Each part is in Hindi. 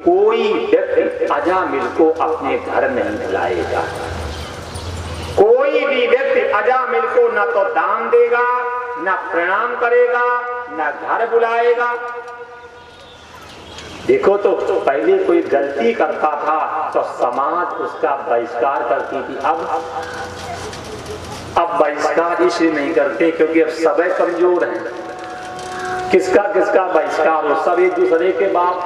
कोई व्यक्ति अजामिल को अपने घर नहीं बुलाएगा। कोई भी व्यक्ति अजामिल को न तो दान देगा, न प्रणाम करेगा, न घर बुलाएगा। देखो तो पहले कोई गलती करता था तो समाज उसका बहिष्कार करती थी। अब बहिष्कार इसलिए नहीं करते क्योंकि अब सब कमजोर हैं। किसका किसका बहिष्कार हो, सब एक दूसरे के बाप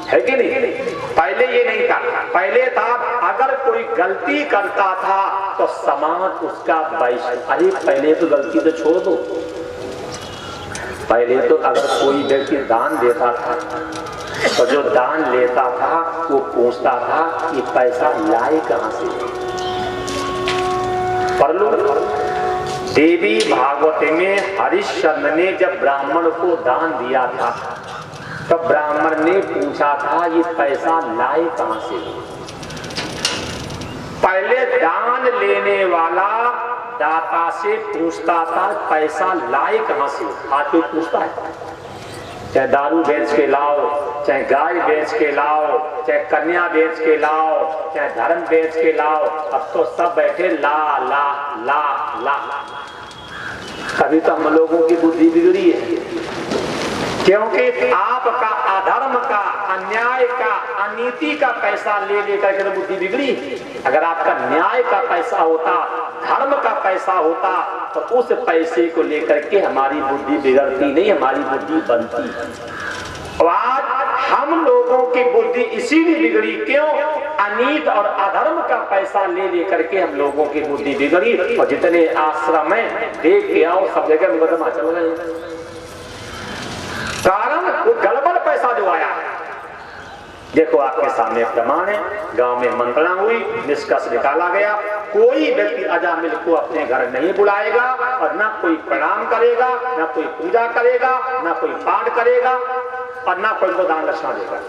है कि नहीं। पहले ये नहीं था, पहले था अगर कोई गलती करता था तो समाज उसका बहिष्कार। अरे पहले तो गलती तो छोड़ दो, पहले तो अगर कोई व्यक्ति दान देता था तो जो दान लेता था वो पूछता था ये पैसा लाए कहां से। पर लोग देवी भागवत में हरिश्चंद्र ने जब ब्राह्मण को दान दिया था तो ब्राह्मण ने पूछा था ये पैसा लाए कहां से। पहले दान लेने वाला दाता से पूछता था पैसा लाए कहां से। आज कोई पूछता है? चाहे दारू बेच के लाओ, चाहे गाय बेच के लाओ, चाहे कन्या बेच के लाओ, चाहे धर्म बेच के लाओ, अब तो सब बैठे ला ला ला ला। कभी तो हम लोगों की बुद्धि बिगड़ी है क्योंकि आपका अधर्म का, अन्याय का, अनीति का पैसा ले लेकर के बुद्धि बिगड़ी। अगर आपका न्याय का पैसा होता, धर्म का पैसा होता तो उस पैसे को लेकर के हमारी बुद्धि बिगड़ती नहीं, हमारी बुद्धि बनती। और आज हम लोगों की बुद्धि इसीलिए बिगड़ी क्यों? अनीत और अधर्म का पैसा ले लेकर के हम लोगों की बुद्धि बिगड़ी। और जितने आश्रम है देख के आओ सब जगह मुकदमा चल रहे हैं। कारण वो गड़बड़ पैसा जो आया। देखो आपके सामने प्रमाण है, गांव में मंत्रणा हुई, निष्कर्ष निकाला गया कोई व्यक्ति अजामिल को अपने घर नहीं बुलाएगा और ना कोई प्रणाम करेगा, ना कोई पूजा करेगा, ना कोई पाठ करेगा और ना कोई को दान दक्षिणा देगा।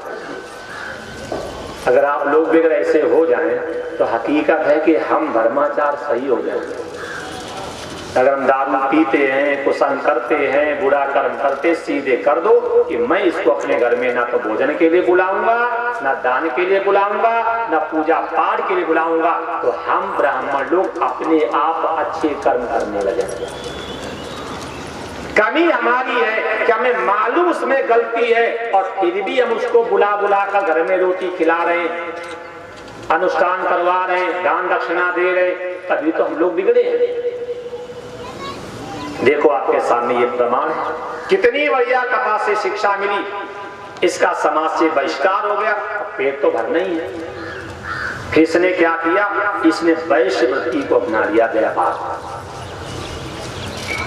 अगर आप लोग भी अगर ऐसे हो जाएं तो हकीकत है कि हम धर्माचार सही हो जाएंगे। अगर हम दारू पीते हैं, कुसन करते हैं, बुरा कर्म करते, सीधे कर दो कि मैं इसको अपने घर में ना तो भोजन के लिए बुलाऊंगा, ना दान के लिए बुलाऊंगा, ना पूजा पाठ के लिए बुलाऊंगा, तो हम ब्राह्मण लोग अपने आप अच्छे कर्म करने लगेंगे। कमी हमारी है कि हमें मालूम उसमें गलती है और फिर भी हम उसको बुला बुला कर घर में रोटी खिला रहे हैं, अनुष्ठान करवा रहे हैं, दान दक्षिणा दे रहे, तभी तो हम लोग बिगड़े हैं। देखो आपके सामने ये प्रमाण है, कितनी बढ़िया कथा से शिक्षा मिली, इसका समाज से बहिष्कार हो गया, पेट तो भरना ही है। फिर इसने क्या किया? इसने वैश्य वृत्ति को अपना लिया,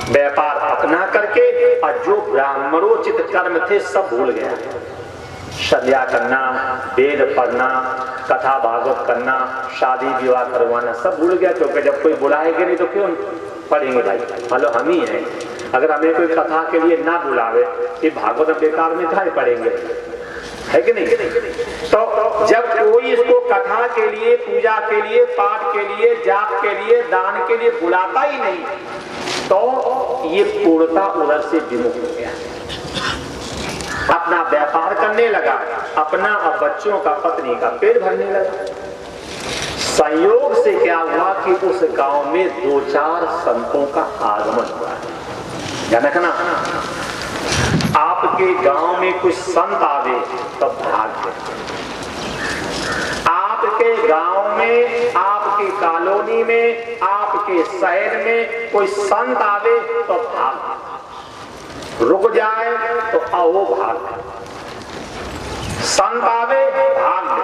व्यापार अपना करके और जो ब्राह्मणोचित कर्म थे सब भूल गया। संध्या करना, वेद पढ़ना, कथा भागवत करना, शादी विवाह करवाना सब भूल गया, क्योंकि जब कोई बुलाएगा नहीं तो क्यों पढ़ेंगे भाई। मतलब हम ही हैं, अगर हमें कोई कथा के लिए ना बुलावे कि भागवत बेकार में काहे पढ़ेंगे, है कि नहीं? तो जब कोई इसको कथा के लिए, पूजा के लिए, पाठ के लिए, जाप के लिए, दान के लिए बुलाता ही नहीं तो ये पूर्णता उधर से विमुख हो गया, अपना व्यापार करने लगा, अपना और बच्चों का, पत्नी का पेट भरने लगा। संयोग से क्या हुआ कि उस गांव में 2-4 संतों का आगमन हुआ। जानना आपके गांव में कुछ संत आवे तो भाग्य, आपके गांव में, आपकी कॉलोनी में, आपके शहर में कोई संत आवे तो भाग्य, रुक जाए तो अहो भाग्य। संत आवे भाग्य,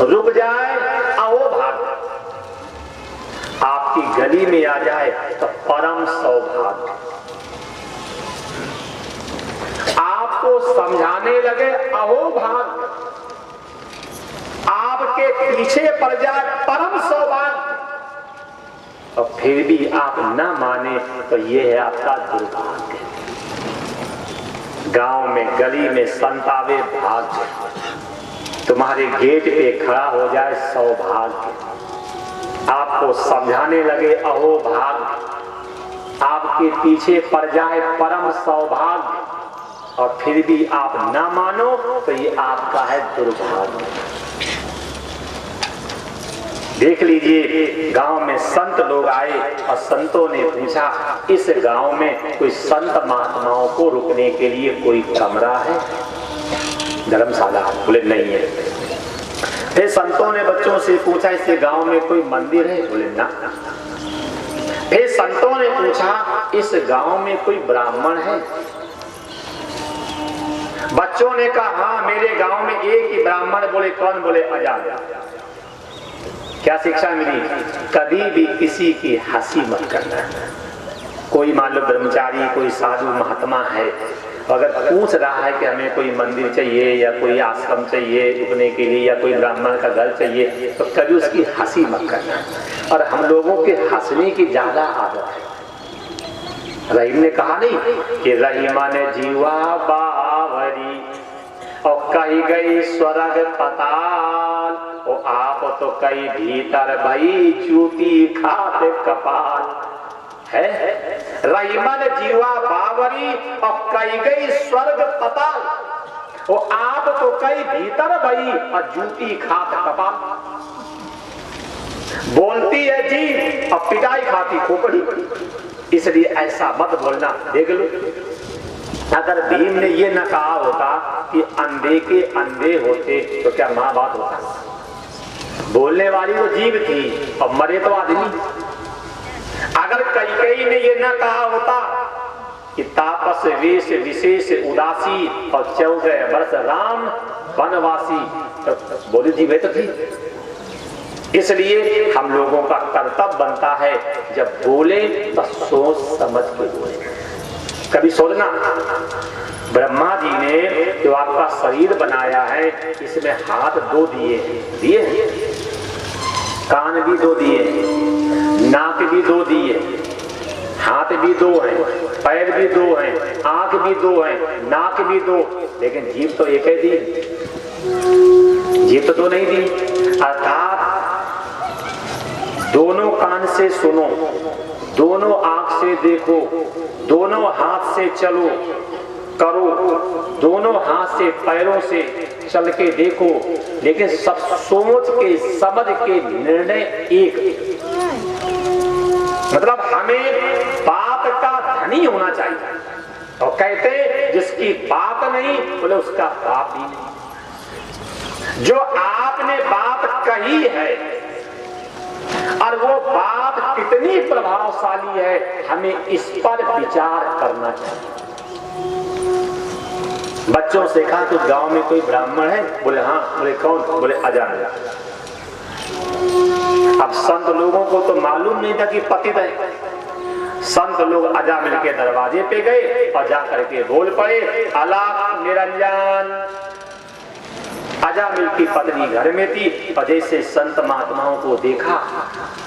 रुक जाए अहो भाग्य, आपकी गली में आ जाए तो परम सौभाग्य। आपको समझाने लगे अहो भाग्य, आपके पीछे पड़ जाए परम सौभाग्य, और फिर भी आप न माने तो यह है आपका दुर्भाग्य। गांव में, गली में संत आवे भाग्य, तुम्हारे गेट पे खड़ा हो जाए सौभाग्य, आपको समझाने लगे अहो भाग्य, आपके पीछे पड़ जाए परम सौभाग्य। और फिर भी आप ना मानो तो ये आपका है दुर्भाग्य। देख लीजिए, गांव में संत लोग आए और संतों ने पूछा, इस गांव में कोई संत महात्माओं को रुकने के लिए कोई कमरा है, धर्मशाला? बोले नहीं है। फिर संतों ने बच्चों से पूछा, इस गांव में कोई मंदिर है? बोले ना। फिर संतों ने पूछा, इस गांव में कोई ब्राह्मण है? बच्चों ने कहा, हाँ मेरे गांव में एक ही ब्राह्मण। बोले कौन? बोले अजामिल। क्या शिक्षा मिली? कभी भी किसी की हंसी मत करना। कोई मान लो ब्रह्मचारी, कोई साधु महात्मा है, अगर पूछ रहा है कि हमें कोई मंदिर चाहिए या कोई आश्रम चाहिए रुकने के लिए या कोई ब्राह्मण का घर चाहिए, तो कभी उसकी हंसी मत करना। और हम लोगों के हंसने की ज्यादा आदत है। रहीम ने कहा नहीं कि रहीमा ने जीवा बावरी और कही गई स्वर्ग पताल, ओ आप तो कई भीतर भई चूती खाते कपाल है। रहीमा ने जीवा बावरी और कई गई स्वर्ग पताल, ओ आप तो कई भीतर भई और जूती खात कपाल। बोलती है जी और पिटाई खाती खोपड़ी, इसलिए ऐसा मत बोलना। देख लो, अगर भीम ने ये न कहा होता कि अंधे के अंधे होते तो क्या मां बात होता? बोलने वाली तो जीव थी और मरे तो आदमी। अगर कैकेयी ने ये न कहा होता कि तापस वेश विशेष उदासी और 14 वर्ष राम वनवासी, तो बोली जीव तो थी। इसलिए हम लोगों का कर्तव्य बनता है जब बोले तो सोच समझ के बोले। कभी सोचना, ब्रह्मा जी ने जो आपका शरीर बनाया है इसमें हाथ 2 दिए, कान भी 2 दिए, नाक भी 2 दिए, हाथ भी 2 हैं, पैर भी 2 हैं, आंख भी 2 हैं, नाक भी 2, लेकिन जीभ तो एक ही दी। जीभ तो 2 नहीं दी। अर्थात दोनों कान से सुनो, दोनों आंख से देखो, दोनों हाथ से चलो करो, दोनों हाथ से पैरों से चल के देखो, लेकिन सब सोच के समझ के निर्णय एक। मतलब हमें बात का धनी होना चाहिए। और कहते जिसकी बात नहीं बोले उसका बाप ही नहीं। जो आपने बात कही है और वो बात कितनी प्रभावशाली है, हमें इस पर विचार करना चाहिए। बच्चों से कहा तो गांव में कोई ब्राह्मण है? बोले हाँ। बोले कौन? बोले अजामिल। अब संत लोगों को तो मालूम नहीं था कि पतित है। संत लोग अजामिल के दरवाजे पे गए और जाकर के बोल पड़े, अलाप निरंजन। अजामिल की पत्नी घर में थी और जैसे संत महात्माओं को देखा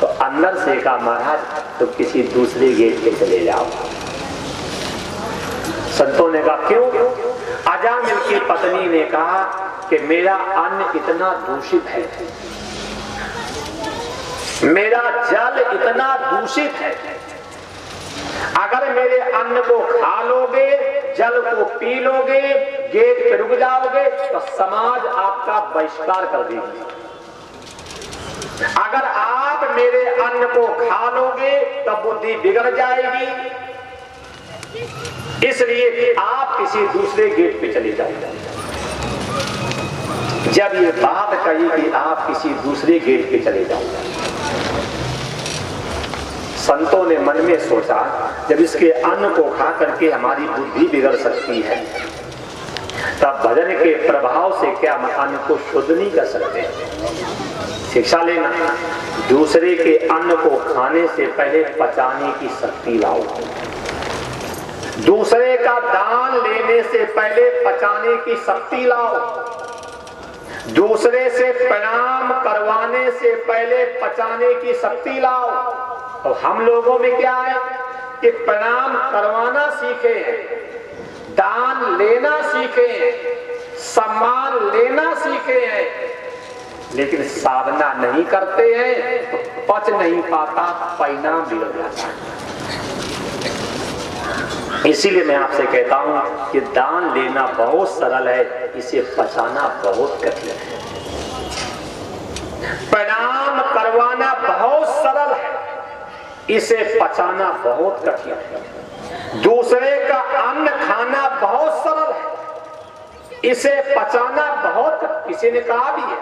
तो अंदर से कहा, महाराज तो किसी दूसरे गेट पे चले जाओ। संतों ने कहा क्यों? अजामिल की पत्नी ने कहा कि मेरा अन्न इतना दूषित है, मेरा जल इतना दूषित है, अगर मेरे अन्न को खा लोगे, जल को पी लोगे, गेट पे रुक जाओगे तो समाज आपका बहिष्कार कर देगी। अगर आप मेरे अन्न को खा लोगे तो बुद्धि बिगड़ जाएगी, इसलिए आप किसी दूसरे गेट पे चले जाओ। जब ये बात कही कि आप किसी दूसरे गेट पे चले जाओ, संतों ने मन में सोचा जब इसके अन्न को खा करके हमारी बुद्धि बिगड़ सकती है, तब भजन के प्रभाव से क्या हम अन्न को शुद्ध नहीं कर सकते? शिक्षा लेना, दूसरे के अन्न को खाने से पहले पचाने की शक्ति लाओ। दूसरे का दान लेने से पहले पचाने की शक्ति लाओ। दूसरे से प्रणाम करवाने से पहले पचाने की शक्ति लाओ। और हम लोगों में क्या है कि प्रणाम करवाना सीखे, दान लेना सीखे, सम्मान लेना सीखे हैं, लेकिन साधना नहीं करते हैं तो पच नहीं पाता, परिणाम बिगड़ जाता है। इसीलिए मैं आपसे कहता हूं कि दान लेना बहुत सरल है, इसे पचाना बहुत कठिन है। प्रणाम करवाना बहुत सरल है, इसे पचाना बहुत कठिन है। दूसरे का अन्न खाना बहुत सरल है, इसे पचाना बहुत। किसी ने कहा भी है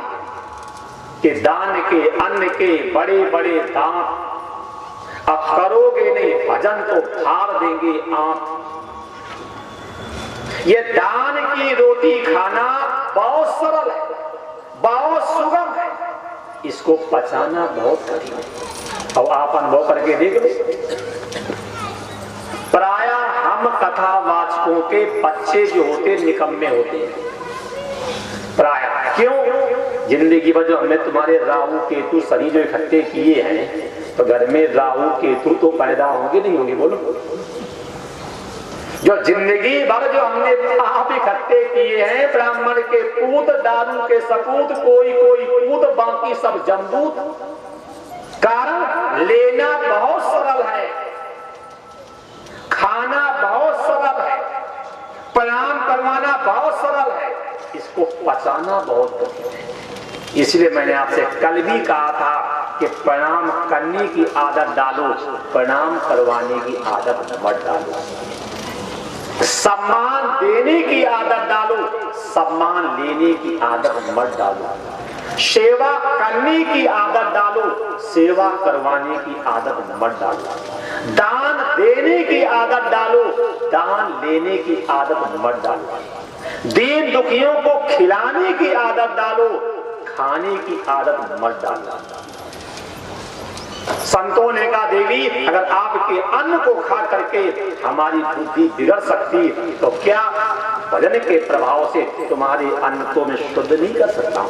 कि दान के अन्न के बड़े बड़े दांत, अब करोगे नहीं भजन तो फाड़ देंगे आंख। ये दान की रोटी खाना बहुत सरल है, बहुत सुगम है, इसको पचाना बहुत कठिन है। और आप अनुभव करके देख लो, प्राय हम कथावाचकों के बच्चे जो होते निकम्मे होते हैं प्राय। क्यों? जिंदगी भर जो हमने तुम्हारे राहु केतु शनि जो इकट्ठे किए हैं, तो घर में राहु केतु तो पैदा होंगे नहीं होंगे? बोलो। जो जिंदगी भर जो हमने पाप इकट्ठे किए हैं, ब्राह्मण के पूत, दारू के सपूत, कोई कोई पूत, बाकी सब जम्बूत। कारण लेना बहुत सरल है, खाना बहुत सरल है, प्रणाम करवाना बहुत सरल है, इसको पचाना बहुत कठिन है। इसलिए मैंने आपसे कल भी कहा था कि प्रणाम करने की आदत डालो, प्रणाम करवाने की आदत मत डालो। सम्मान देने की आदत डालो, सम्मान लेने की आदत मत डालो। सेवा करने की आदत डालो, सेवा करवाने की आदत मत डालो। दान देने की आदत डालो, दान लेने की आदत मत डालो। दीन दुखियों को खिलाने की आदत डालो, खाने की आदत मत डालो। संतों ने कहा, देवी अगर आपके अन्न को खा करके हमारी बुद्धि बिगड़ सकती, तो क्या भजन के प्रभाव से तुम्हारे अन्न को मैं शुद्ध नहीं कर सकता?